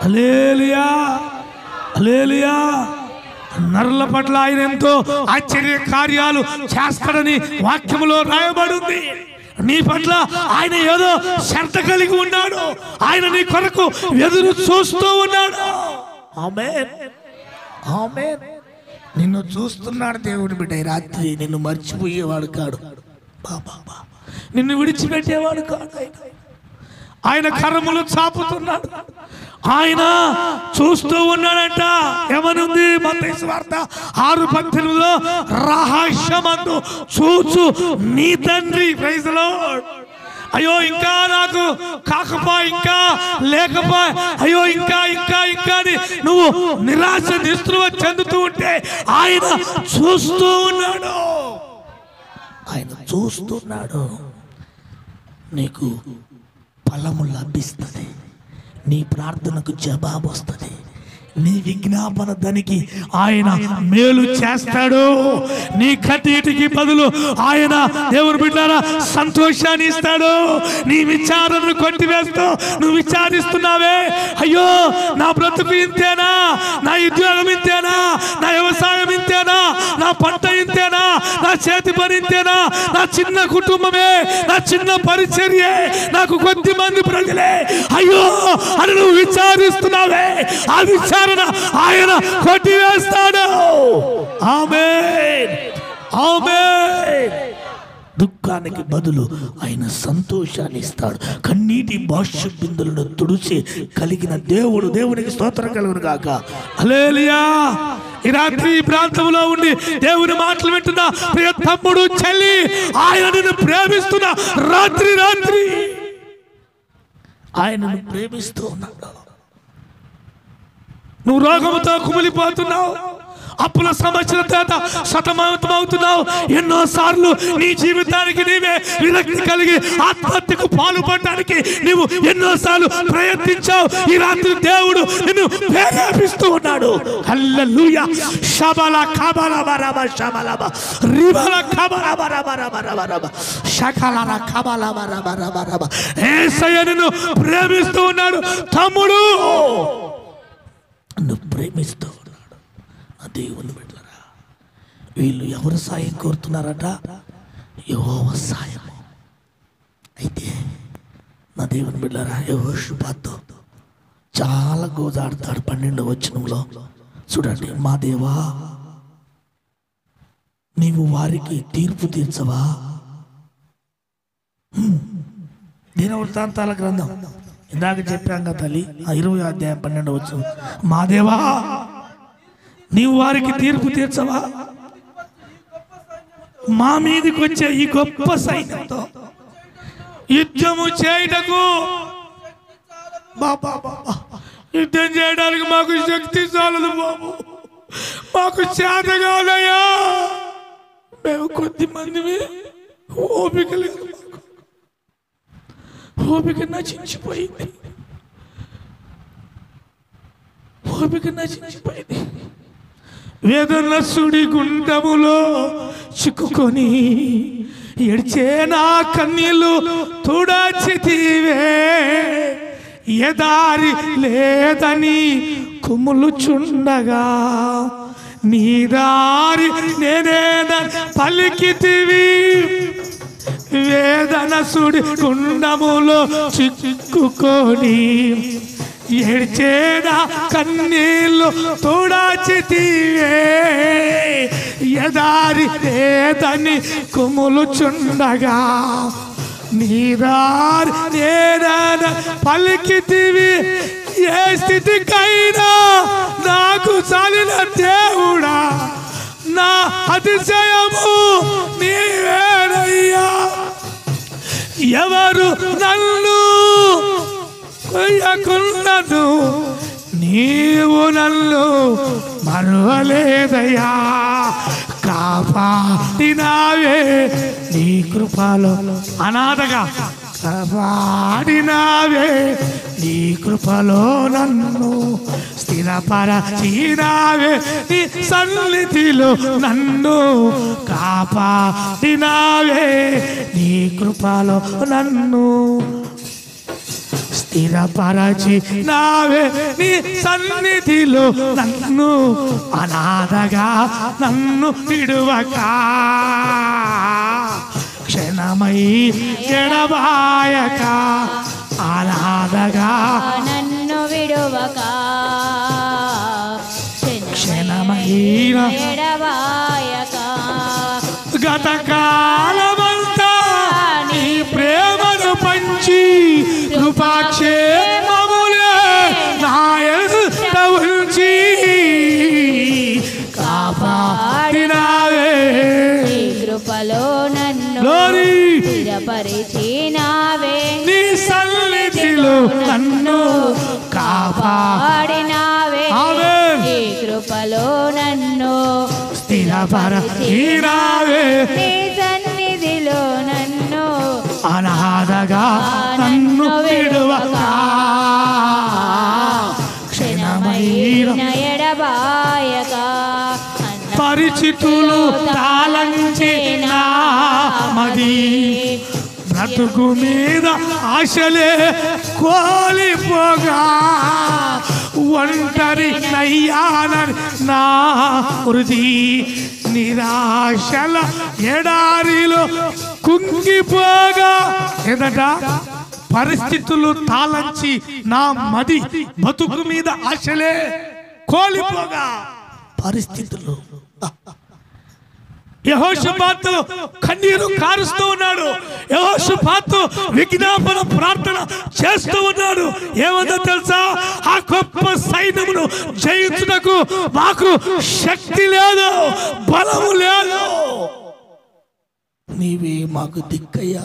హల్లెలూయా హల్లెలూయా. నరుల పట్ల ఆయన ఎంతో ఆశ్చర్య కార్యాలు చేస్తాడని వాక్యములో రాయబడింది. నీ పట్ల ఆయన ఏదో శ్రద్ధ కలిగి ఉన్నాడు. ఆయన నీ కొరకు ఎదురు చూస్తూ ఉన్నాడు. ఆమేన్ ఆమేన్. నిన్ను చూస్తున్నాడు దేవుని బిడ్డ. రాత్రి నిన్ను మర్చిపోయేవాడు కాడు బాబా, నిన్ను విడిచిపెట్టేవాడు కాదు. ఆయన కరములు చాపుతున్నాడు. ఆయన చూస్తూ ఉన్నాడంట. ఏమనుంది మత్తయి సువార్త 6:18లో రహస్యమందు చూచు నీ తండ్రి. Praise the Lord. అయ్యో ఇంకా నాకు కాకపో, ఇంకా లేకపో, అయ్యో ఇంకా ఇంకా ఇంకా అని నువ్వు నిరాశ నిస్పృహ చెందుతూ ఉంటే ఆయన చూస్తూ ఉన్నాడు. ఆయన చూస్తున్నాడు. నీకు ఫలము లభిస్తుంది. నీ ప్రార్థనకు జవాబు వస్తుంది. నీ విజ్ఞాపన దానికి ఆయన మేలు చేస్తాడు. నీ కన్నీటికి బదులు ఆయన దేవుని బిడ్డలారా సంతోషాన్ని ఇస్తాడు. నీ విచారణను కొట్టివేస్తూ నువ్వు విచారిస్తున్నావే, అయ్యో నా బ్రతుకు ఇంతేనా, నా ఉద్యోగం ఇంతేనా, నా వ్యవసాయం ఇంతేనా, నా పంట ఇంతేనా, నా చేతి పని ఇంతేనా, నా చిన్న కుటుంబమే, నా చిన్న పరిచర్యే, నాకు కొద్ది మంది ప్రజలే, అయ్యో అని నువ్వు విచారిస్తున్నావే, ఆ విచారణ ఆయన కొట్టివేస్తాడు. ఆమేన్ ఆమేన్. దుఃఖానికి బదులు ఆయన సంతోషాన్ని ఇస్తాడు. కన్నీటి బాష్య బిందులను తుడిచి కలిగిన దేవుడు. దేవునికి స్తోత్రం కలుగును గాక. హల్లెలూయా. ఈ రాత్రి ఈ ప్రాంతంలో ఉండి దేవుని మాటలు వింటున్న ప్రియ తమ్ముడు చెల్లి, ఆయన నిన్ను ప్రేమిస్తున్న రాత్రి రాత్రి ఆయనను ప్రేమిస్తూ ఉన్నాడు. నువ్వు రోగముతో కుమిలిపోతున్నావు, అప్పుల సమస్యల చేత సతమతమవుతున్నావు. ఎన్నోసార్లు నీ జీవితానికి నీవే విరక్తి కలిగి ఆత్మహత్యకు పాల్పడడానికి నీవు ఎన్నోసార్లు ప్రయత్నించావు. ఈ రాత్రి దేవుడు నిన్ను ప్రేరేపిస్తూ ఉన్నాడు. హల్లెలూయా. షబల కబల బరబ షబలబ రిబల కబల బరబ రబ షకలర కబల బరబ రబ. యేసయ్య నిన్ను ప్రేమిస్తూ ఉన్నాడు. తమ్ముడు నువ్వు ప్రేమిస్తూ ఉన్నాడు. నా దేవుని బిడ్డలారా, వీళ్ళు ఎవరు సాయం కోరుతున్నారట? యెహోవా సాయం. అయితే నా దేవుని బిడ్డలారా, యెహోషుపాతు చాలా గోజాడతాడు. 12వ వచనంలో చూడండి. మా దేవా, నీవు వారికి తీర్పు తీర్చవా? దినవృత్తాంతాల గ్రంథం ఇందాక చెప్పాం కదా తల్లి, 20వ అధ్యాయం 12వ వచనం. మా దేవా, నీవు వారికి తీర్పు తీర్చవా? మా మీదకి వచ్చే ఈ గొప్ప సైన్యంతో యుద్ధము చేయుటకు, యుద్ధం చేయడానికి మాకు శక్తి చాలదు బాబు, మాకు చేత కాదయ్యా, మేము కొద్ది మందిమి, ఓపిక లేదు, ఓపిక నశించిపోయింది, ఓపిక నశించిపోయింది. వేదన సుడి గుండములో చిక్కుకొని ఎడిచే నా కన్నీళ్ళు తుడచితివే, ఎదారి లేదని కుములుచుండగా నీ దారి నేనేదని పలికితివి. వేదన సుడి గుండములో చిక్కుకొని ఏడ్చేదా కన్నీళ్ళు తుడచితివే, ఎదారి లేదని కుములుచుండగా నీదారి నేనని పలికితివి. ఏ స్థితికైనా నాకు చాలిన దేవుడా, నా అతిశయము నీవేనయ్యా. ఎవరు నన్ను కొయ్యకున్నను, నీవు నన్ను మరువలేదయ్యా. కాపాడినావే నీ కృపలో, అనాథగా కాపాడినావే నీ కృపలో నన్ను, స్థిరపరచినావే నీ సన్నిధిలో నన్ను, కాపాడినావే నీ కృపలో నన్ను, స్థిరపరచి నావే నీ సన్నిధిలో నన్ను అనాథగా నన్ను విడువక క్షణమై ఎడబాయక అనాథగా నన్ను విడువక క్షణమైన ఎడబాయక గతకాలమంతా నీ ప్రేమను పంచి కృపాక్షేమములే నాయన ఉంచి కాపాడినావే కృపలో నన్ను స్థిరపరిచినావే నీ సన్నిధిలో నన్ను కాపాడినావే నీ కృపలో నన్ను స్థిరపరిచినావే నీ సన్నిధిలో నన్ను అనాథగా నన్ను విడువక క్షణమైన ఎడబాయక పరిచితులు తాళంచిన మది బ్రతుకు మీద ఆశలే కోలిపోగా ఒంటరి నయ్యానని నా హృది నిరాశల ఎడారిలో కుంగిపోగా ఎదట పరిస్థితులు తాళంచి నా మది బతుకు మీద ఆశలే కోలిపోగా పరిస్థితులు యెహోషాపాతు కన్నీరు కారుస్తూ ఉన్నాడు. యెహోషాపాతు విజ్ఞాపన ప్రార్థన చేస్తూ ఉన్నాడు. ఏమందో తెలుసా? ఆ గొప్ప సైన్యమును జయించుటకు మాకు శక్తి లేదు, బలము లేదు. నీవే మాకు దిక్కయ్యా,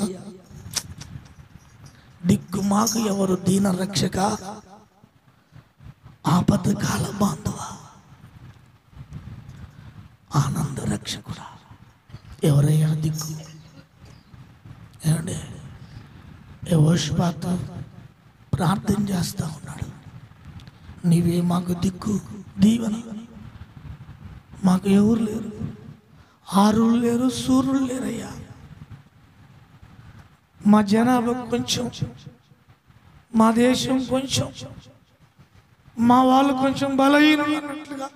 దిక్కు మాకు ఎవరు? దీన రక్షక, ఆపద కాల బాంధవ, ఆనంద రక్షకుడా, ఎవరయ్యా దిక్కు? ఏమండి, యెహోషాపాతు ప్రార్థన చేస్తా ఉన్నాడు. నీవే మాకు దిక్కు, దీవెన. మాకు ఎవరు లేరు, ఆరులు లేరు, సూర్యులు లేరయ్యా. మా జనాభా కొంచెం, మా దేశం కొంచెం, మా వాళ్ళు కొంచెం బలహీనులు అన్నట్లుగా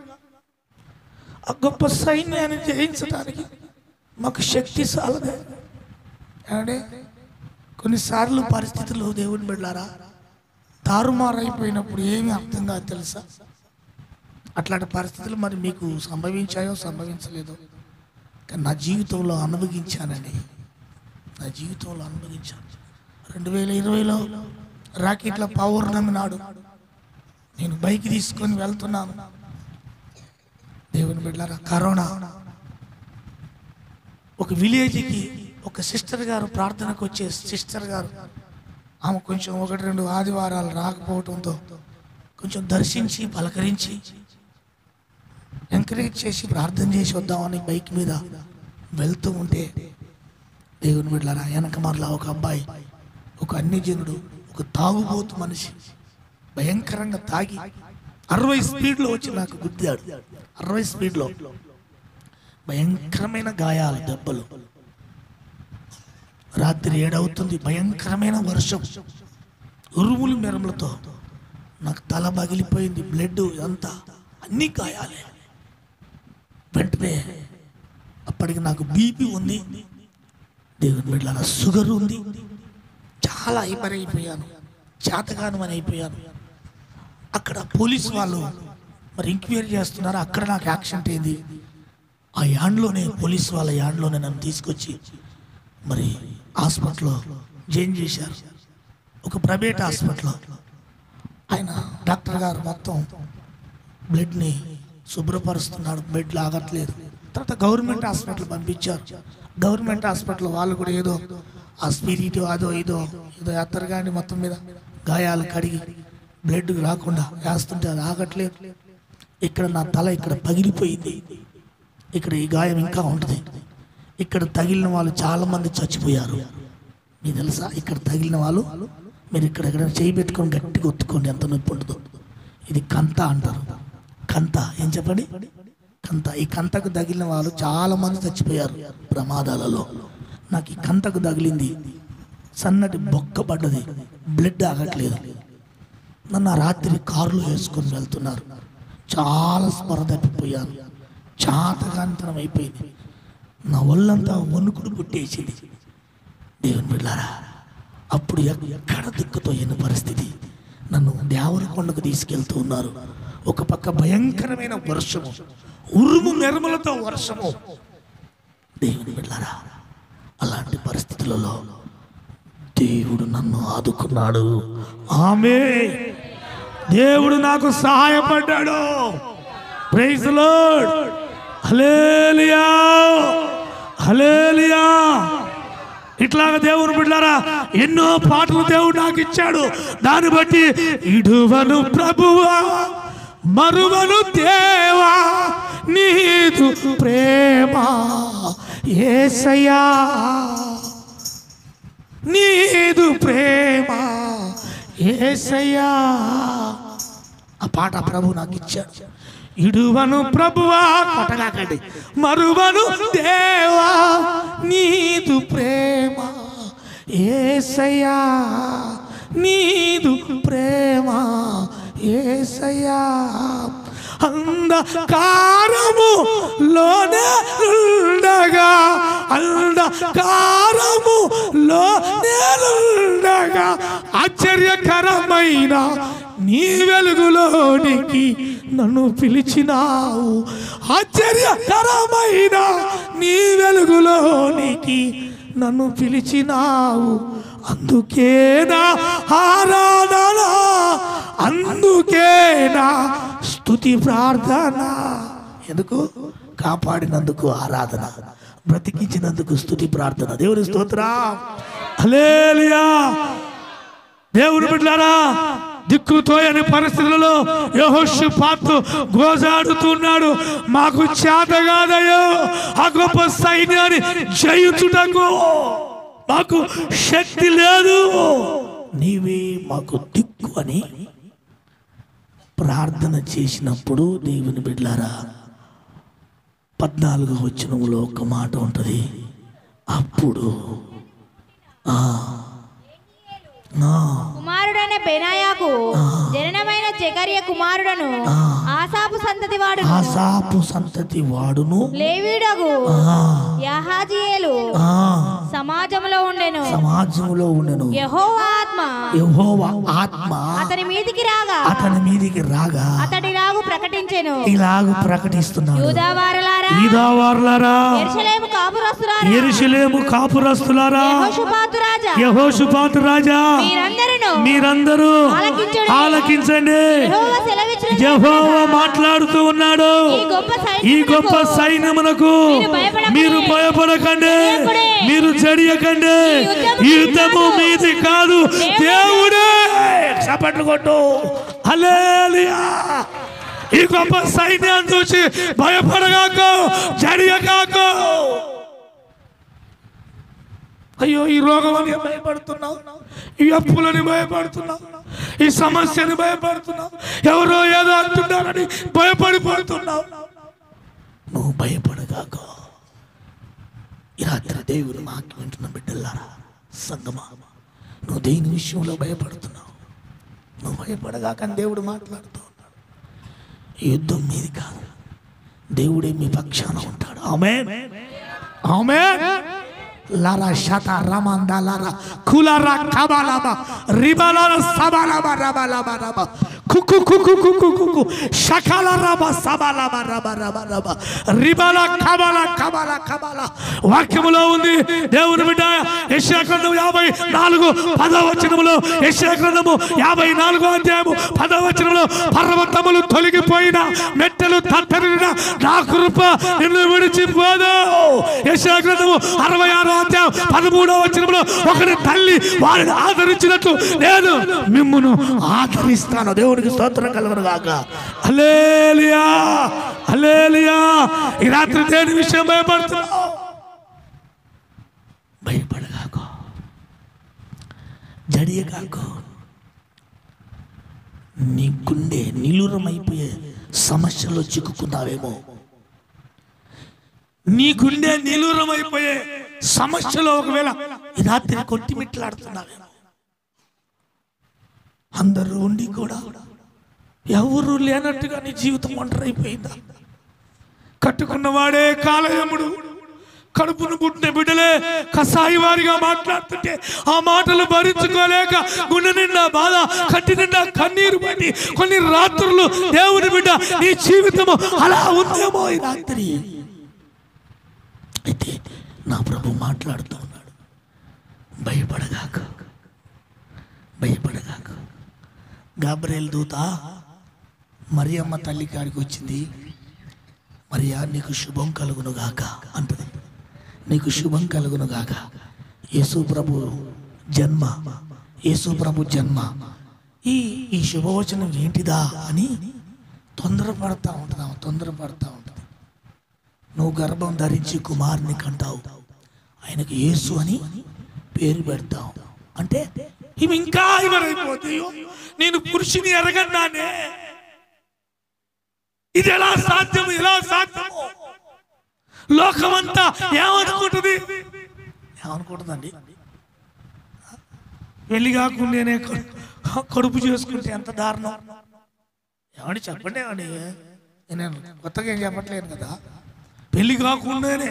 ఆ గొప్ప సైన్యాన్ని జయించడానికి మాకు శక్తి చాలదే. అంటే కొన్నిసార్లు పరిస్థితులు దేవుని బిడ్డలారా తారుమారైపోయినప్పుడు ఏమీ అర్థం కాదు తెలుసా? అట్లాంటి పరిస్థితులు మరి మీకు సంభవించాయో సంభవించలేదో, కానీ నా జీవితంలో అనుభవించానండి. నా జీవితంలో అనుభవించాను. 2020లో రాకెట్ల పౌర్ణమి నాడు నేను బైక్ తీసుకొని వెళ్తున్నాను. దేవుని బిడ్డలారా, కరోనా ఒక విలేజ్కి ఒక సిస్టర్ గారు, ప్రార్థనకు వచ్చే సిస్టర్ గారు, ఆమె కొంచెం 1-2 ఆదివారాలు రాకపోవడంతో కొంచెం దర్శించి పలకరించి ఎంకరేజ్ చేసి ప్రార్థన చేసి వద్దామని బైక్ మీద వెళ్తూ ఉంటే దేవుని బిడ్డలారా వెనక మరలా ఒక అబ్బాయి, ఒక అన్యజనుడు, ఒక తాగుబోతు మనిషి భయంకరంగా తాగి 60 స్పీడ్లో వచ్చి నాకు గుద్దాడు. 60 స్పీడ్లో భయంకరమైన గాయాలు, దెబ్బలు. రాత్రి 7 అవుతుంది, భయంకరమైన వర్షం, ఉరుములు మెరుములతో నాకు తల పగిలిపోయింది, బ్లడ్ అంతా, అన్ని గాయాలే. వెంటనే అప్పటికి నాకు బీపీ ఉంది, దేవుని బిడ్డలారా షుగర్ ఉంది, చాలా హైపర్ అయిపోయాను, చేతగానమని అయిపోయాను. అక్కడ పోలీసు వాళ్ళు మరి ఎంక్వైరీ చేస్తున్నారు. అక్కడ నాకు యాక్సిడెంట్ అయింది. ఆ యాన్లోనే, పోలీసు వాళ్ళ యాన్లోనే నన్ను తీసుకొచ్చి మరి హాస్పిటల్లో జాయిన్ చేశారు. ఒక ప్రైవేట్ హాస్పిటల్లో ఆయన డాక్టర్ గారు మొత్తం బ్లడ్ని శుభ్రపరుస్తున్నాడు, బ్లడ్ లాగట్లేదు. తర్వాత గవర్నమెంట్ హాస్పిటల్ పంపించారు. గవర్నమెంట్ హాస్పిటల్ వాళ్ళు కూడా ఏదో ఆ స్పిరిట్ అదో ఏదో ఎత్తరు కానీ మొత్తం మీద గాయాలు కడిగి బ్లడ్ రాకుండా వేస్తుంటే అది ఆగట్లేదు. ఇక్కడ నా తల ఇక్కడ పగిలిపోయింది, ఇక్కడ ఈ గాయం ఇంకా ఉంటుంది. ఇక్కడ తగిలిన వాళ్ళు చాలామంది చచ్చిపోయారు. మీకు తెలుసా? ఇక్కడ తగిలిన వాళ్ళు మీరు ఇక్కడ చేయి పెట్టుకొని గట్టిగా ఒత్తుకోండి, ఎంత నొప్పి ఉంటుందో. ఇది కంత అంటారు. కంత ఏం చెప్పండి? కంత. ఈ కంతకు తగిలిన వాళ్ళు చాలామంది చచ్చిపోయారు ప్రమాదాలలో. నాకు ఈ కంతకు తగిలింది, సన్నటి బొక్క పడ్డది, బ్లడ్ ఆగట్లేదు. నన్ను రాత్రి కారులో వేసుకొని వెళ్తున్నారు. చాలా స్పృహ తప్పిపోయాను, చాతకాంతరం అయిపోయింది, నా ఒళ్ళంతా వణుకుడు పుట్టేసింది. దేవుని బిడ్డలారా, అప్పుడు ఎక్కడ దిక్కుతోయని పరిస్థితి. నన్ను దేవరకొండకు తీసుకెళ్తూ ఉన్నారు. ఒక పక్క భయంకరమైన వర్షము, ఉరుము మెరుములతో వర్షము. దేవుని బిడ్డలారా, అలాంటి పరిస్థితులలో దేవుడు నన్ను ఆదుకున్నాడు. ఆమేన్. దేవుడు నాకు సహాయపడ్డాడు. Praise the Lord. హల్లెలూయా, హల్లెలూయా. ఇట్లాగా దేవుని బిడ్డలారా, ఎన్నో పాటలు దేవుడు నాకు ఇచ్చాడు. దాన్ని బట్టి ఇడువను ప్రభువా, మరువను దేవా, నీదు ప్రేమ యేసయ్యా, నీదు ప్రేమ యేసయ్యా. ఆ పాట ప్రభు నాకు ఇచ్చాడు. ఇడువను ప్రభువా, కొట్టగాకండి, మరువను దేవా, నీదు ప్రేమ యేసయ్యా, నీదు ప్రేమ యేసయ్యా. అంధకారము లోనే ఉండగా, అంధకారము లోనే ఉండగా, ఆశ్చర్యకరమైన నీ వెలుగులోనికి నన్ను పిలిచినావు. ఆశ్చర్యకరమైన నీ వెలుగులోనికి నన్ను పిలిచినావు. అందుకేనా ఆరాధన, అందుకేనా స్తుతి ప్రార్థన. ఎందుకు? కాపాడినందుకు ఆరాధన, బ్రతికించినందుకు స్తుతి ప్రార్థన. దేవుని స్తోత్రం. హల్లెలూయా. దేవుని బిడ్డలారా, దిక్కుతోయని పరిస్థితులలో యెహోషాపాతు గోజాడుతున్నాడు. మాకు చేత కాదయ్యో ఆ గొప్ప సైన్యాన్ని జయించుటకు, మాకు శక్తి లేదు, నీవే మాకు దిక్కు అని ప్రార్థన చేసినప్పుడు దేవుని బిడ్డలారా 14వ వచనంలో ఒక మాట ఉంటుంది. అప్పుడు కుమారుడైన బెనాయాకు జననమైన జకర్య కుమారుడను ఆసాపు సంతతి వాడు, ఆసాపు సంతతి వాడును లేవీయుడగు యహాజీయేలు సమాజంలో ఉండెను. సమాజంలో ఉండెను. యెహోవా ఆత్మ, యెహోవా ఆత్మ అతని మీదికి రాగా, అతని మీదికి రాగా అతడిలాగు ప్రకటించెను. ఇలాగు ప్రకటిస్తున్నాడు. యూదావారులారా, యూదావారులారా, యెరూషలేము కాపురస్తులారా, యెరూషలేము కాపురస్తులారా, యెహోషాపాతు రాజా, యెహోషాపాతు రాజా, మీరందరూ ఆలకించండి. యెహోవా మాట్లాడుతూ ఉన్నాడు. ఈ గొప్ప సైన్యమునకు మీరు భయపడకండి, మీరు జడియకండి. ఈ యుద్ధము మీది కాదు, దేవుడే. చప్పట్లు కొట్టు. హల్లెలూయా. ఈ గొప్ప సైన్యాన్ని చూసి భయపడగాకు, జడియగాకు. అయ్యో, ఈ రోగమని భయపడుతున్నావు, ఈ అప్పులని భయపడుతున్నావు, ఈ సమస్యని భయపడుతున్నావు, ఎవరో ఏదో అంటున్నారని భయపడిపోతున్నావు. నువ్వు భయపడగాక. ఈ రాత్రి దేవుడు మాకు వింటున్న బిడ్డలారా, సంగమా, నువ్వు దేని విషయంలో భయపడుతున్నావు? నువ్వు భయపడగాక అని దేవుడు మాట్లాడుతూ ఉన్నాడు. ఈ యుద్ధం మీది కాదు, దేవుడే మీ పక్షాన ఉంటాడు. ఆమేన్, ఆమేన్. లారా షాతా రామందా లారా కులారా కబాలాబా రిబాలారా సబాలాబా రబాలాబా రబా కుకు కుకు కుకు కుకు షకాలా రబా సబాలాబా రబా రబా రబా రిబాలా కబాలా కబాలా కబాలా. వాక్యములో ఉంది దేవుని బిడ్డ, యెషయా గ్రంథం 54:10వ వచనములో, యెషయా గ్రంథము 54వ అధ్యాయము 10వ వచనములో, పర్వతములు తొలగిపోయిన, మెట్టెలు తత్తరిన నా కృప నిన్ను విడిచిపోదు. యెషయా గ్రంథము 66వ అధ్యాయం 13వ వచనంలో, ఒకరి తల్లి వారిని ఆదరించినట్లు నేను మిమ్మును ఆదరిస్తాను. దేవునికి స్తోత్రం కలుగును గాక. హల్లెలూయా, హల్లెలూయా. ఈ రాత్రి దేని విషయం భయపడుతున్నావు? భయపడగాకు, జడియగాకు. నీ గుండె నిలురమైపోయే సమస్యలో చిక్కుకున్నావేమో, నీ గుండె నిలురమైపోయే సమస్యలో ఒకవేళ ఈ రాత్రి కొట్టిమిట్లాడుతున్నావేమో. అందరూ ఉండి కూడా ఎవరు లేనట్టుగా నీ జీవితం ఒంటరైపోయిందా? కట్టుకున్నవాడే కాలయముడు, కడుపును పుట్టిన బిడ్డలే కసాయి వారిగా మాట్లాడుతుంటే ఆ మాటలు భరించుకోలేక గుండె నిండా బాధ, కట్టి నిండా కన్నీరు పట్టి కొన్ని రాత్రులు దేవుని బిడ్డ నీ జీవితము అలా ఉందేమో ఈ రాత్రి. అయితే నా ప్రభు మాట్లాడుతూ ఉన్నాడు, భయపడగాక, భయపడగాక. గాబ్రియేలు దూత మరియమ్మ తల్లి కాడికి వచ్చింది. మరియా, నీకు శుభం కలుగును గాక అంటది. నీకు శుభం కలుగును గాక. యేసు ప్రభు జన్మ, యేసు ప్రభు జన్మ. ఈ శుభవచనం ఏంటిదా అని తొందరపడతా ఉంటుంది. నువ్వు గర్భం ధరించి కుమారుని కంటావు, ఆయనకు యేసు అని పేరు పెడతావు. అంటే ఇవి ఇంకా ఎవరైపోతాయో, నేను పురుషుని ఎరగన్నానే, ఇది ఎలా సాధ్యము, ఎలా సాధ్యము? లోకమంతా ఏమనుకుంటుంది, ఏమనుకుంటుందండి? పెళ్లి కాకుండానే కడుపు చేసుకుంటే ఎంత దారుణం. ఏమండి చెప్పండి, ఏమండి, నేను కొత్తగా ఏం చెప్పట్లేదు కదా. పెళ్లి కాకుండానే,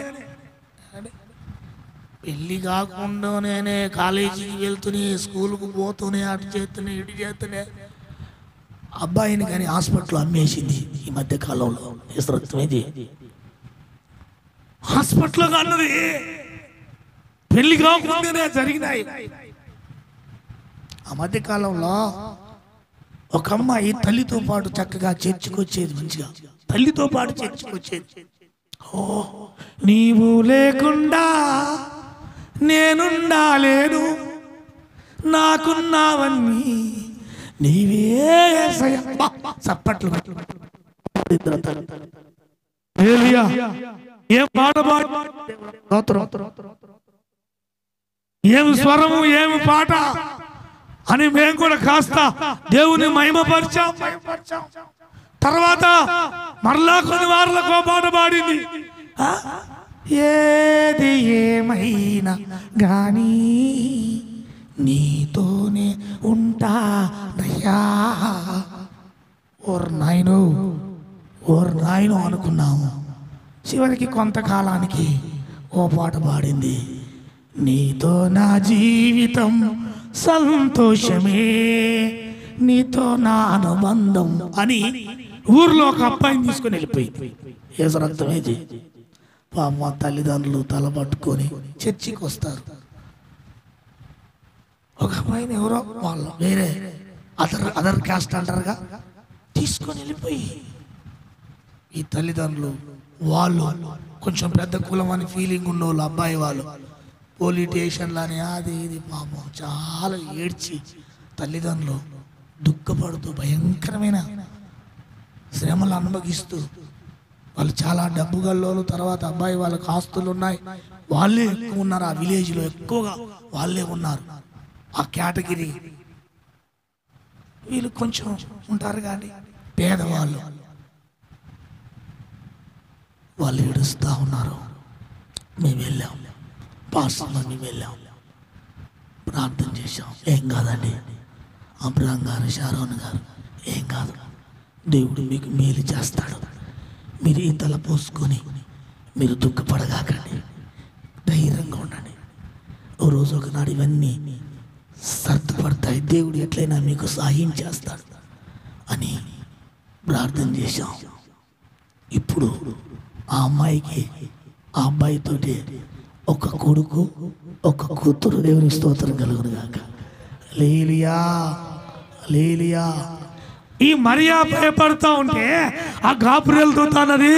పెళ్లి కాకుండానే కాలేజీకి వెళ్తూనే, స్కూల్కు పోతూనే, అటు చేస్తూనే, ఇటు చేస్తూనే అబ్బాయిని కానీ హాస్పిటల్ అమ్మేసింది ఈ మధ్య కాలంలో. హాస్పిటల్లో అన్నది పెళ్లి కాకుండానే జరిగినాయి. ఆ మధ్య కాలంలో ఒక అమ్మాయి తల్లితో పాటు చక్కగా చర్చికొచ్చేది, మంచిగా తల్లితో పాటు చర్చికొచ్చేది. ఓ, నీవు లేకుండా నేనుండాలేను, నాకున్నావన్నీ నీవే. చప్పట్లు. ఏం పాట, ఏమి స్వరము, ఏమి పాట అని మేము కూడా కాస్త దేవుని మహిమపరిచాం. తర్వాత మరలా కొన్ని వారాలకు పాట పాడింది. ఏది ఏమైనా గానీ నీతోనే ఉంటానయ్యా. ఓర్ నాయను అనుకున్నాము. చివరికి కొంతకాలానికి ఓ పాట పాడింది. నీతో నా జీవితం సంతోషమే, నీతో నా అనుబంధం అని ఊర్లో ఒక అబ్బాయిని తీసుకొని వెళ్ళిపోయింది. ఏసరక్తమేది పాప తల్లిదండ్రులు తల పట్టుకొని చర్చికి వస్తారు. ఒక అమ్మాయిని ఎవరో వాళ్ళు వేరే అదర్ కాస్ట్ అంటారుగా తీసుకొని వెళ్ళిపోయి, ఈ తల్లిదండ్రులు వాళ్ళు కొంచెం పెద్ద కులం అని ఫీలింగ్ ఉన్నోళ్ళు, అబ్బాయి వాళ్ళు పోలీస్ స్టేషన్లని అది ఇది పాపం చాలా ఏడ్చి తల్లిదండ్రులు దుఃఖపడుతూ భయంకరమైన శ్రమలు అనుభవిస్తూ, వాళ్ళు చాలా డబ్బు గల్లోలు. తర్వాత అబ్బాయి వాళ్ళకి ఆస్తులు ఉన్నాయి, వాళ్ళే ఎక్కువ ఉన్నారు. ఆ విలేజ్లో ఎక్కువగా వాళ్ళే ఉన్నారు, ఆ కేటగిరీ. వీళ్ళు కొంచెం ఉంటారు కానీ పేదవాళ్ళు. వాళ్ళు ఏడుస్తూ ఉన్నారు. మేము వెళ్ళాం, పాస్టర్లో మేము వెళ్ళాం, ప్రార్థన చేశాం. ఏం కాదండి, అబ్రహాం గారు, షారోన్ గారు, ఏం కాదు, దేవుడు మీకు మేలు చేస్తాడు, మీరు ఈ తల పోసుకొని మీరు దుఃఖపడగాకండి, ధైర్యంగా ఉండండి, ఓ రోజు ఒకనాడు ఇవన్నీ సర్దుపడతాయి, దేవుడు ఎట్లయినా మీకు సహాయం చేస్తాడు అని ప్రార్థన చేశాం. ఇప్పుడు ఆ అమ్మాయికి ఆ అబ్బాయితోటి ఒక కొడుకు ఒక కూతురు. దేవుని స్తోత్రం కలుగును గాక. హల్లెలూయా, హల్లెలూయా. ఈ మరియా భయపడతా ఉంటే ఆ గాబ్రియేలు దూత అన్నది,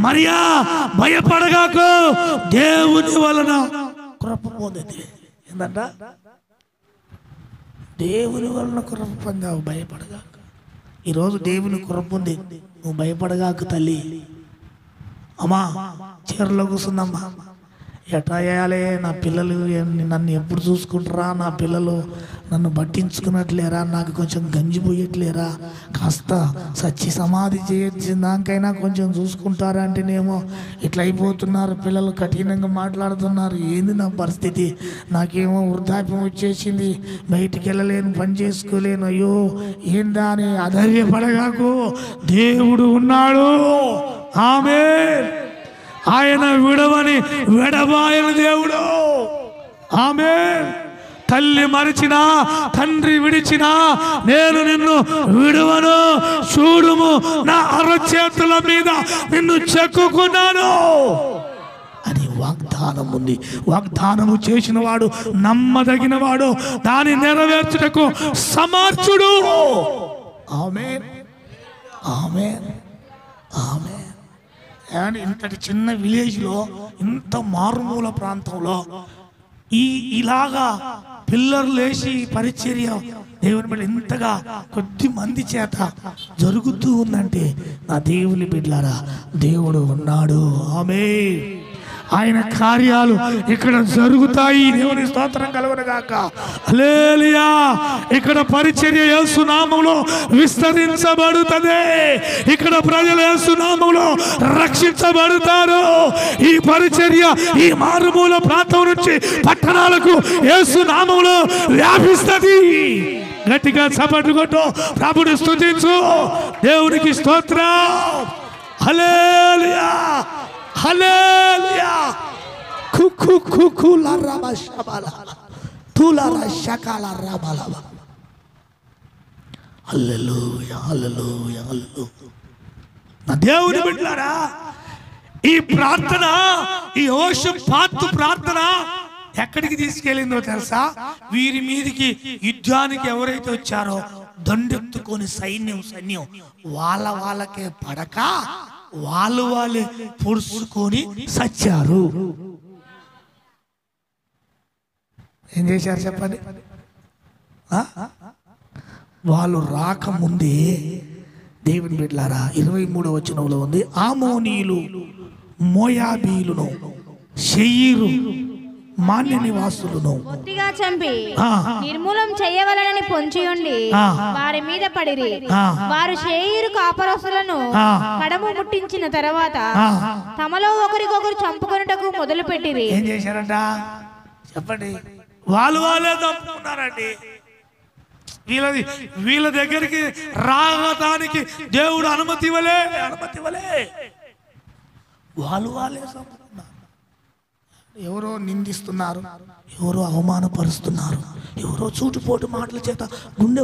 మరియా భయపడగాకు, దేవుని వలన కృప పొందింది. ఏంటంట? దేవుని వలన కృప పొందావు, భయపడగాక. ఈరోజు దేవుని కృప ఉంది, నువ్వు భయపడగాకు తల్లి. అమ్మా చీరలో కూర్చుందమ్మా, ఎట్లా చేయాలి? నా పిల్లలు నన్ను ఎప్పుడు చూసుకుంటారా? నా పిల్లలు నన్ను పట్టించుకున్నట్లేరా? నాకు కొంచెం గంజిపోయట్లేరా? కాస్త సచ్చి సమాధి చేయించిందాకైనా కొంచెం చూసుకుంటారా అంటేనేమో ఇట్లా అయిపోతున్నారు పిల్లలు, కఠినంగా మాట్లాడుతున్నారు. ఏంది నా పరిస్థితి? నాకేమో వృద్ధాప్యం వచ్చేసింది, బయటికి వెళ్ళలేను, పని చేసుకోలేను, అయ్యో ఏందా అని అధైర్యపడగాకు. దేవుడు ఉన్నాడు. ఆమేన్. ఆయన విడవని విడబాయని దేవుడు. ఆమేన్. తల్లి మరిచినా తండ్రి విడిచినా నేను నిన్ను విడువను, చూడుము నా అరచేతుల మీద నిన్ను చెక్కుకున్నాను అని వాగ్దానం ఉంది. వాగ్దానము చేసిన వాడు నమ్మదగిన వాడు, దాన్ని నెరవేర్చుటకు సమర్థుడు. ఆమేన్, ఆమేన్, ఆమేన్. అండ్ ఇంతటి చిన్న విలేజ్లో, ఇంత మారుమూల ప్రాంతంలో ఇలాగా పిల్లర్లు వేసి పరిచర్య దేవుని బిడ్డ ఇంతగా కొద్ది మంది చేత జరుగుతూ ఉందంటే నా దేవుని బిడ్డలారా, దేవుడు ఉన్నాడు. ఆమేన్. ఆయన కార్యాలు ఇక్కడ జరుగుతాయి. దేవుని స్తోత్రం కలుగునుగాక. హల్లెలూయా. ఇక్కడ పరిచర్య యేసు నామములో విస్తరించబడుతుంది. ఇక్కడ ప్రజలు యేసు నామములో రక్షించబడతారు. ఈ పరిచర్య ఈ మారుమూల ప్రాంతం నుంచి పట్టణాలకు యేసు నామములో వ్యాపిస్తుంది. గట్టిగా చప్పట్లు కొట్టు, ప్రభుని స్తుతించు. దేవునికి స్తోత్రం. హల్లెలూయా, హల్లెలూయా. కుకు కుకు లరబ షబల తులర షకల రబల. హల్లెలూయా, హల్లెలూయా, హల్లెలూయా. నా దేవుని బిడ్డలారా, ఈ ప్రార్థన, ఈ యెహోషాపాతు ప్రార్థన ఎక్కడికి తీసుకెళ్ళిందో తెలుసా? వీరి మీదికి యుద్ధానికి ఎవరైతే వచ్చారో దండెత్తుకొని సైన్యం వాళ్ళకే పడక వాళ్ళే పొడుచుకొని సచ్చారు. ఏం చేశారు చెప్పండి? వాళ్ళు రాకముందే దేవుని బిడ్డలారా 23వ వచనంలో ఉంది, ఆమోనీయులు మోయాబీయులను శెయీరు మాన్య నివాసులను బొత్తిగా చంపి నిర్మూలం చేయవలనని పొంచి ఉండి వారి మీద పడిరి. వారు శేయీరు కాపరస్తులను కడము ముట్టించిన తర్వాత తమలో ఒకరికొకరు చంపుకొనుటకు మొదలు పెట్టిరి. ఏం చేశారంట చెప్పండి? వాళ్ళే చంపుకున్నారండి. వీళ్ళ దగ్గరికి రావడానికి దేవుడు అనుమతి ఇవ్వలే. వాళ్ళే చంపుకున్నారు. ఎవరో నిందిస్తున్నారు, ఎవరో అవమానపరుస్తున్నారు, ఎవరో చూటుపోటు మాటల చేత గుండె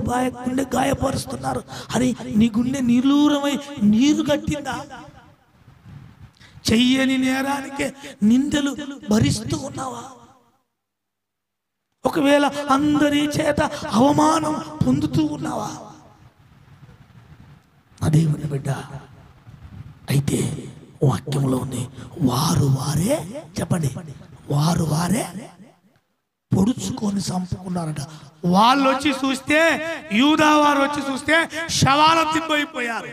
గాయపరుస్తున్నారు. అని నీ గుండె నిలూరమై నీరు కట్టిందా? చెయ్యని నేరానికే నిందలు భరిస్తూ ఉన్నావా? ఒకవేళ అందరి చేత అవమానం పొందుతూ ఉన్నావా? నా దేవుని బిడ్డ, అయితే వాక్యంలో ఉంది, వారే చెప్పండి, వారే పొడుచుకొని చంపుకున్నారట. వాళ్ళు వచ్చి చూస్తే, యూదా వారు వచ్చి చూస్తే శవాల తింపోయిపోయారు.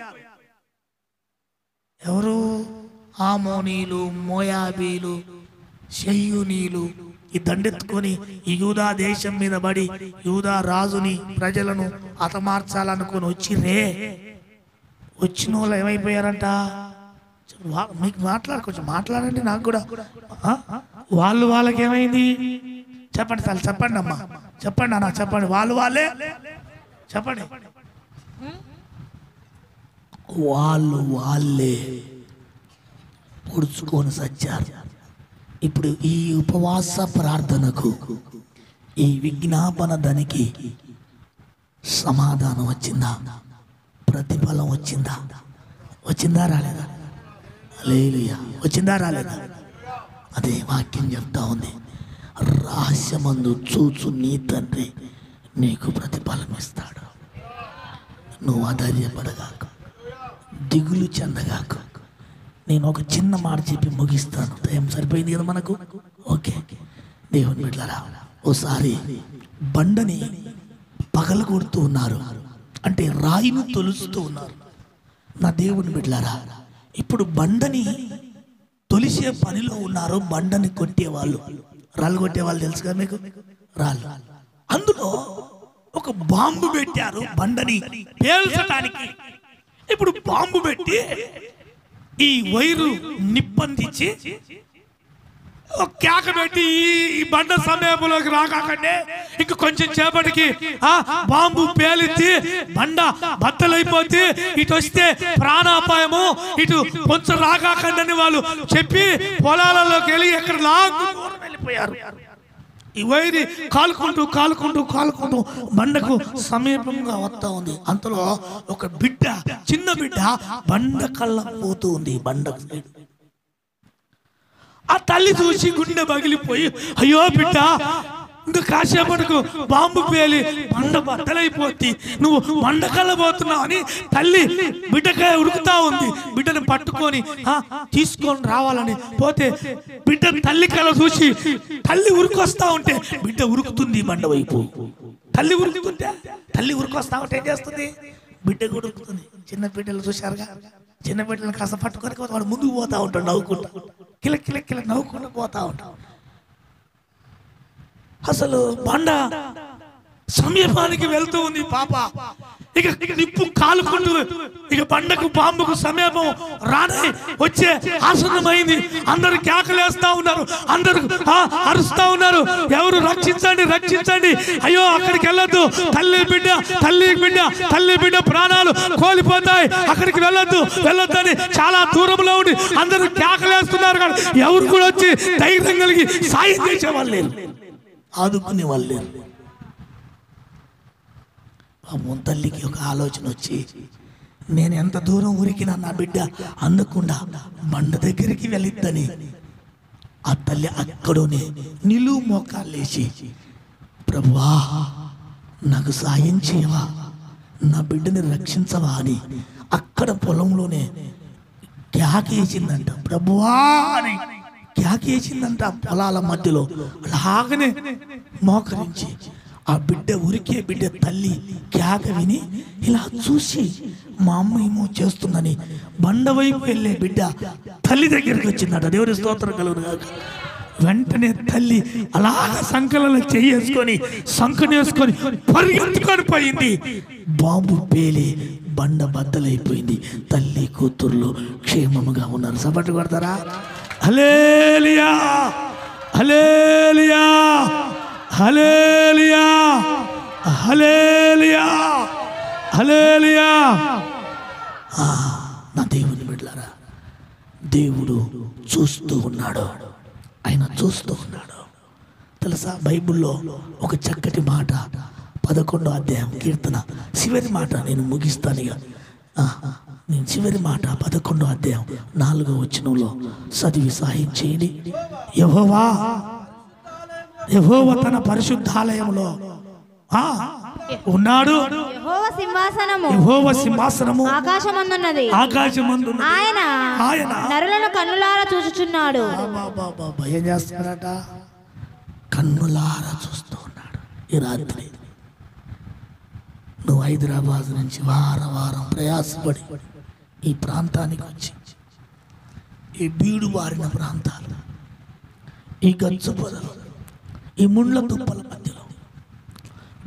ఎవరు? ఆమోనీలు, మోయాబీలు, షెయూనీలు ఈ దండెత్తుకొని ఈ యూదా దేశం మీద పడి యూదా రాజుని ప్రజలను హతమార్చాలనుకొని వచ్చిన వాళ్ళు ఏమైపోయారంట? మీకు కొంచెం మాట్లాడండి, నాకు కూడా. వాళ్ళకి ఏమైంది చెప్పండి సార్, చెప్పండి అమ్మా, చెప్పండి అన్న, చెప్పండి. వాళ్ళే చెప్పండి. వాళ్ళే పొడుచుకొని సచ్చారు. ఇప్పుడు ఈ ఉపవాస ప్రార్థనకు, ఈ విజ్ఞాపన దానికి సమాధానం వచ్చిందా? ప్రతిఫలం వచ్చిందా రాలేదా? హల్లెలూయా. వచ్చిందా రాలేదా? అదే వాక్యం చెప్తా ఉంది, రహస్యమందు చూచు నీ తండ్రి నీకు ప్రతిఫలం ఇస్తాడు. నువ్వు అధైర్యపడగాక, దిగులు చెందగాక. నేను ఒక చిన్న మాట చెప్పి ముగిస్తాను, టైం సరిపోయింది కదా మనకు. ఓకే దేవుని బిడ్డలారా, ఓసారి బండని పగలగొడుతూ ఉన్నారు, అంటే రాయిని తొలుస్తూ ఉన్నారు. నా దేవుని బిడ్డలారా, ఇప్పుడు బండని తొలిసే పనిలో ఉన్నారు. బండని కొట్టేవాళ్ళు, రాళ్ళు కొట్టేవాళ్ళు తెలుసు కదా మీకు, రాళ్ళు. అందులో ఒక బాంబు పెట్టారు బండని పేల్చడానికి. ఇప్పుడు బాంబు పెట్టి ఈ వైరు నిప్పందించి ఒక కేక పెట్టి ఈ బండ సమయంలోకి రాకండి, ఇంక కొంచెం చేపటికి బాంబు పేలిచ్చి బండ బద్దలైపోతే ఇటు వస్తే ప్రాణాపాయము, ఇటు కొంచెం రాకండి అని వాళ్ళు చెప్పి పొలాలలోకి వెళ్ళి ఎక్కడ దూరం వెళ్ళిపోయారు. ఈ వైరి కాలుకుంటూ కాలుకుంటూ కాలుకుంటూ బండకు సమీపంగా వస్తా ఉంది. అంతలో ఒక బిడ్డ, చిన్న బిడ్డ బండ కళ్ళ పోతూ ఉంది. బండ ఆ తల్లి చూసి గుండె పగిలిపోయి, అయ్యో బిడ్డ, ఇంకా కాసేపటికి బాంబు పేలి బండ బద్దలైపోద్ది, నువ్వు బండకల్ల పోతున్నావు అని తల్లి బిడ్డకాయ ఉరుకుతా ఉంది. బిడ్డను పట్టుకొని తీసుకొని రావాలని పోతే బిడ్డ తల్లి కళ్ళ చూసి తల్లి ఉరుకొస్తా ఉంటే బిడ్డ ఉరుకుతుంది బండ వైపు. తల్లి ఉరుకుతుంటే, తల్లి ఉరుకొస్తా ఉంటే ఏం చేస్తుంది, బిడ్డ కూడా ఉరుకుతుంది. చిన్న బిడ్డలు చూశారుగా, చిన్న బిడ్డలను కాస్త పట్టుకొని వాడు ముందుకు పోతా ఉంటాడు నవ్వుకుంటా, కిల కిల కిల నవ్వుకుంటూ పోతా ఉంటాడు. అసలు బండ సమీపానికి వెళ్తూ ఉంది పాప. ఇక నిప్పు కాలుకుంటూ ఇక బండకు బాంబుకు సమీపం రానే వచ్చే ఆసన్నమైంది. అందరు కేకలేస్తా ఉన్నారు, అందరు అరుస్తా ఉన్నారు, ఎవరు రక్షించండి రక్షించండి, అయ్యో అక్కడికి వెళ్ళొద్దు, తల్లి బిడ్డ తల్లి బిడ్డ తల్లి బిడ్డ ప్రాణాలు కోల్పోతాయి, అక్కడికి వెళ్ళొద్దు వెళ్ళొద్దని చాలా దూరంలో ఉండి అందరూ కేకలేస్తున్నారు. కానీ ఎవరు కూడా వచ్చి ధైర్యం కలిగి సాయం చేసేవాళ్ళు లేరు, ఆదుకునే వాళ్ళు లేరు. ఆ తల్లికి ఒక ఆలోచన వచ్చి, నేను ఎంత దూరం ఉరికినా నా బిడ్డ అందకుండా బండ దగ్గరికి వెళ్ళిద్దని ఆ తల్లి అక్కడనే నిలువు మోకాలేసి, ప్రభువా నాకు సాయం చేయవా, నా బిడ్డని రక్షించవా అని అక్కడ పొలంలోనే కేకేసిందంట. ప్రభువా అని కేకేసిందంట పొలాల మధ్యలో. అలాగనే మోకరించి ఆ బిడ్డ ఉరికే బిడ్డ తల్లి కేక విని ఇలా చూసి, మా అమ్మ ఏమో చేస్తుందని బండ వైపు వెళ్ళే బిడ్డ తల్లి దగ్గరికి వచ్చిందట. దేవుని స్తోత్రం కలుగును గాక. వెంటనే తల్లి అలాగ సంకలలో చేసుకొని సంకనేసుకొని పరిగెత్తుకొని పోయింది. బాంబు పేలి బండ బద్దలైపోయింది. తల్లి కూతుర్లు క్షేమముగా ఉన్నారు. సపట్టు కొడతారా? హల్లెలూయా హల్లెలూయా హల్లెలూయా హల్లెలూయా హల్లెలూయా. నా దేవుని బిడ్డలారా, దేవుడు చూస్తూ ఉన్నాడు, ఆయన చూస్తూ ఉన్నాడు. తెలుసా, బైబిల్లో ఒక చక్కటి మాట, 11వ అధ్యాయం కీర్తన చివరి మాట నేను ముగిస్తాను. ఇక నేను చివరి మాట 11వ అధ్యాయం 4వ వచనంలో చదివి సహాయం చేయండి. యెహోవా తన పరిశుద్ధాలయంలో ఉన్నాడు. యెహోవా సింహాసనము ఆకాశమందున్నది. ఆయన నరులను కన్నులారా చూచుచున్నాడు. ఏం చేస్తున్నాడట? కన్నులారా చూస్తూ ఉన్నాడు. ఈ రాత్రి నువ్వు హైదరాబాద్ నుంచి వారం ప్రయాసపడి ఈ ప్రాంతానికి వచ్చి, ఈ బీడు బారిన ప్రాంతాలు, ఈ గచ్చు పొదలు, ఈ ముండ్ల దుప్పల మధ్యలో,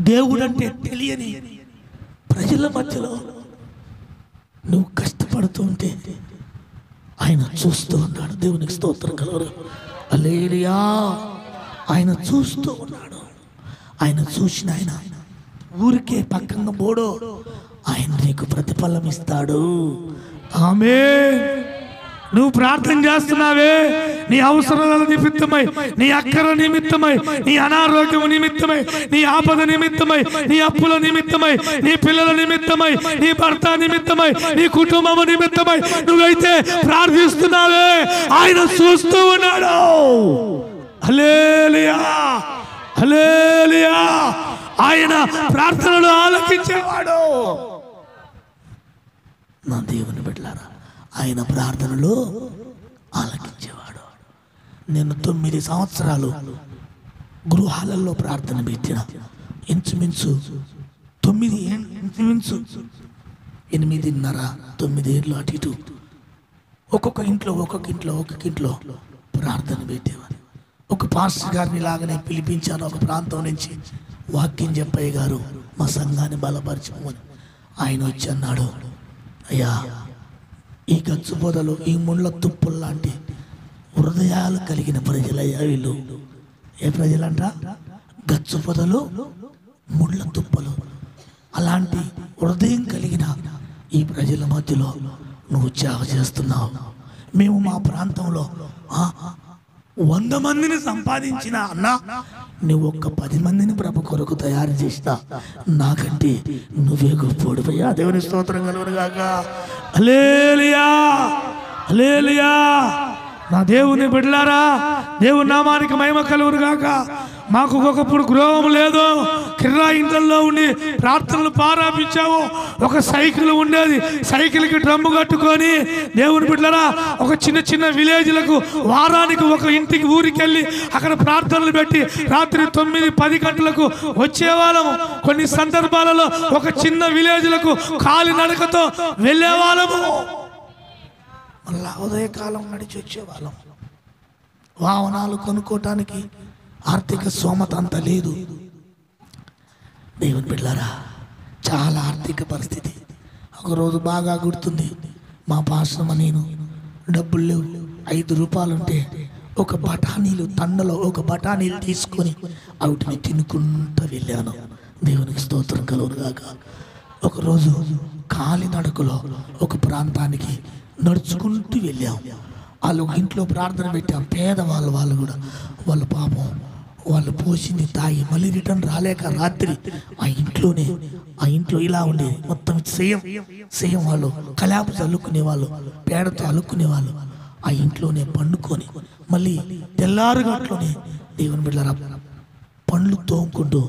దేవుడంటే తెలియని ప్రజల మధ్యలో నువ్వు కష్టపడుతూ ఉంటే ఆయన చూస్తూ ఉన్నాడు. దేవునికి స్తోత్రం కలుగును. హల్లెలూయా. ఆయన చూస్తూ ఉన్నాడు. ఆయన చూసిన ఆయన ఊరికే పక్కన పోడు, ఆయన నీకు ప్రతిఫలం ఇస్తాడు. ఆమేన్. నువ్వు ప్రార్థన చేస్తున్నావే, నీ అవసరాల నిమిత్తమై, నీ అక్కర నిమిత్తమై, నీ అనారోగ్యం నిమిత్తమై, నీ ఆపద నిమిత్తమై, నీ అప్పుల నిమిత్తమై, నీ పిల్లల నిమిత్తమై, నీ భర్త నిమిత్తమై, నీ కుటుంబం నిమిత్తమై నువ్వైతే ప్రార్థిస్తున్నావే, ఆయన చూస్తూ ఉన్నాడు. హల్లెలూయా హల్లెలూయా. ఆయన ప్రార్థనలు ఆలకించేవాడు. నా దేవుని బిడ్డలారా, ఆయన ప్రార్థనలు ఆలకించేవాడు. నేను 9 సంవత్సరాలు గృహాలలో ప్రార్థన పెట్టిన, ఇంచుమించు 8.5 9 ఏళ్ళు అటు ఇటు ఒక్కొక్క ఇంట్లో ప్రార్థన పెట్టేవారు. ఒక పాస్టర్ గారిని లాగానే పిలిపించాను ఒక ప్రాంతం నుంచి. వాక్యం చెప్పయ్య గారు మా సంఘాన్ని బలపరచుకోమని. ఆయన వచ్చి అన్నాడు, అయ్యా ఈ గచ్చు పొదలు, ఈ ముళ్ళ తుప్పులు లాంటి హృదయాలు కలిగిన ప్రజలయ్యా వీళ్ళు. ఏ ప్రజలంట? గచ్చు పొదలు, ముళ్ళ తుప్పలు. అలాంటి హృదయం కలిగిన ఈ ప్రజల మధ్యలో నువ్వు సేవ చేస్తున్నావు. మేము మా ప్రాంతంలో 100 మందిని సంపాదించిన అన్నా, నువ్వు ఒక్క 10 మందిని ప్రభు కొరకు తయారు చేసినా నాకంటే నువ్వే గొప్పోడిపోయా. దేవుని స్తోత్రం కలుగునుగాక. హల్లెలూయా, హల్లెలూయా. నా దేవుని బిడ్డలారా, దేవుని నామానికి మహిమ కలుగునుగాక. మాకు ఒకప్పుడు గృహం లేదు, కిర్రా ఇంట్లో ఉండి ప్రార్థనలు ప్రారంభించావు. ఒక సైకిల్ ఉండేది, సైకిల్కి డ్రమ్ము కట్టుకొని దేవుని బిడ్డలారా ఒక చిన్న విలేజ్లకు వారానికి ఒక ఇంటికి ఊరికెళ్ళి అక్కడ ప్రార్థనలు పెట్టి రాత్రి 9-10 గంటలకు వచ్చేవాళ్ళము. కొన్ని సందర్భాలలో ఒక చిన్న విలేజ్లకు కాలి నడకతో వెళ్ళేవాళ్ళము. మళ్ళా ఉదయకాలం నడిచి వచ్చేవాళ్ళం. వాహనాలు కొనుక్కోవటానికి ఆర్థిక స్తోమత అంత లేదు. దేవుని బిడ్డలారా, చాలా ఆర్థిక పరిస్థితి. ఒకరోజు బాగా గుర్తుంది, మా పాస్టమ్మ నేను డబ్బులు లేవు, 5 రూపాయలు ఉంటే ఒక బఠానీలు తండలో ఒక బఠానీలు తీసుకొని వాటిని తినుకుంటూ వెళ్ళాను. దేవునికి స్తోత్రం కలుగునుగాక. ఒకరోజు కాలినడకలో ఒక ప్రాంతానికి నడుచుకుంటూ వెళ్ళాం. వాళ్ళు ఇంట్లో ప్రార్థన పెట్టాం. పేదవాళ్ళు కూడా వాళ్ళ పాపం వాళ్ళు పోసింది తాగి మళ్ళీ రిటర్న్ రాలేక రాత్రి ఆ ఇంట్లో ఇలా ఉండేది. మొత్తం సేయం వాళ్ళు కలాపు చల్లుకునే వాళ్ళు, పేడతో అల్లుకునేవాళ్ళు. ఆ ఇంట్లోనే పండుకొని మళ్ళీ తెల్లారుగట్లోనే దేవుని బిడ్డలారా పండ్లు తోముకుంటూ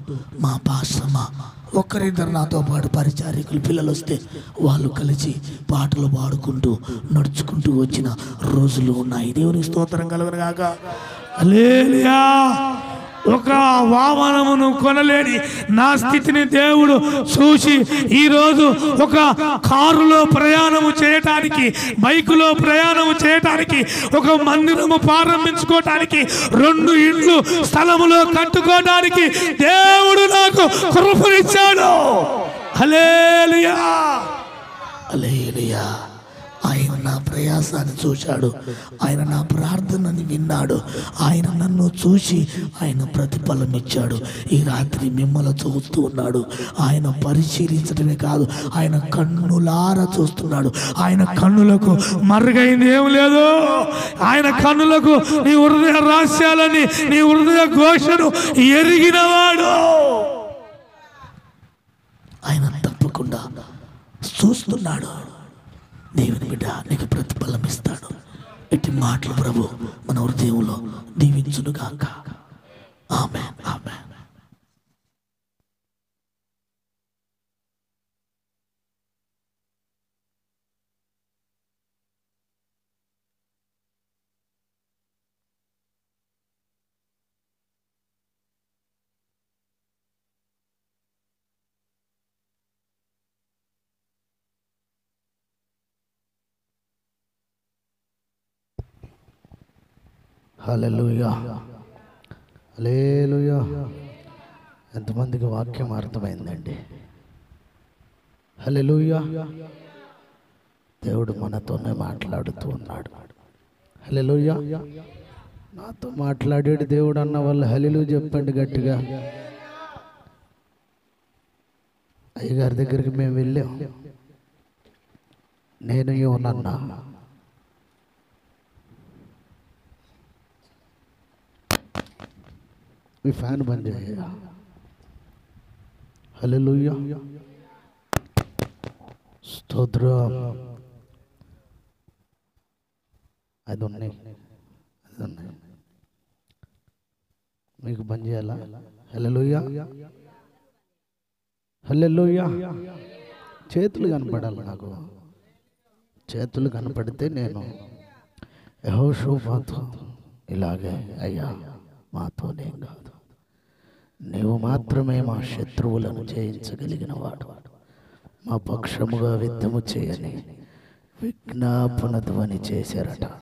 మా పాస్టమ్మ ఒక్కరిద్దరు నాతో పాటు పరిచారికులు పిల్లలు వస్తే వాళ్ళు కలిసి పాటలు పాడుకుంటూ నడుచుకుంటూ వచ్చిన రోజులు ఉన్నాయి. దేవుని స్తోత్రం కలుగునుగాక. హల్లెలూయా. ఒక వాహనమును కొనలేని నా స్థితిని దేవుడు చూసి ఈరోజు ఒక కారులో ప్రయాణము చేయటానికి, బైకులో ప్రయాణము చేయటానికి, ఒక మందిరము ప్రారంభించుకోవటానికి, 2 ఇండ్లు స్థలములో కట్టుకోవడానికి దేవుడు నాకు కృపనిచ్చాడు. హల్లెలూయా, హల్లెలూయా. ఆయన నా ప్రయాసాన్ని చూశాడు, ఆయన నా ప్రార్థనని విన్నాడు, ఆయన నన్ను చూసి ఆయన ప్రతిఫలం ఇచ్చాడు. ఈ రాత్రి మిమ్మల్ని చూస్తూ ఉన్నాడు. ఆయన పరిశీలించడమే కాదు, ఆయన కన్నులారా చూస్తున్నాడు. ఆయన కన్నులకు మరుగైంది ఏం లేదు. ఆయన కన్నులకు నీ హృదయ రహస్యాలని, నీ హృదయ ఘోషను ఎరిగినవాడు. ఆయన తప్పకుండా చూస్తున్నాడు. దేవుని బిడ్డ నీకు ప్రతిఫలం ఇస్తాడు. ఇట్టి మాటలు ప్రభు మన హృదయంలో దీవించునుగాక. ఆమేన్, ఆమేన్. హల్లెలూయా, హల్లెలూయా. ఎంతమందికి వాక్యం అర్థమైందండి? హల్లెలూయా. దేవుడు మనతోనే మాట్లాడుతూ ఉన్నాడు. హల్లెలూయా. నాతో మాట్లాడాడు దేవుడు అన్న వాళ్ళు హల్లెలూయా చెప్పండి గట్టిగా. అయ్యగారి దగ్గరికి మేము వెళ్ళాం. నేను యోనన్నా ఈ ఫ్యాన్ బంద్ చేయ. హల్లెలూయా, స్తోత్రం. అది ఉన్నాయి మీకు బంద్ చేయాలా? హల్లెలూయా, హల్లెలూయా. చేతులు కనపడాలి నాకు. చేతులు కనపడితే నేను యెహోషువతో ఇలాగే అయ్యా మాతోనేం కాదు, నీవు మాత్రమే మా శత్రువులను జయించగలిగిన వాడు, మా పక్షముగా యుద్ధము చేయని విజ్ఞాపన ధ్వని చేశారట.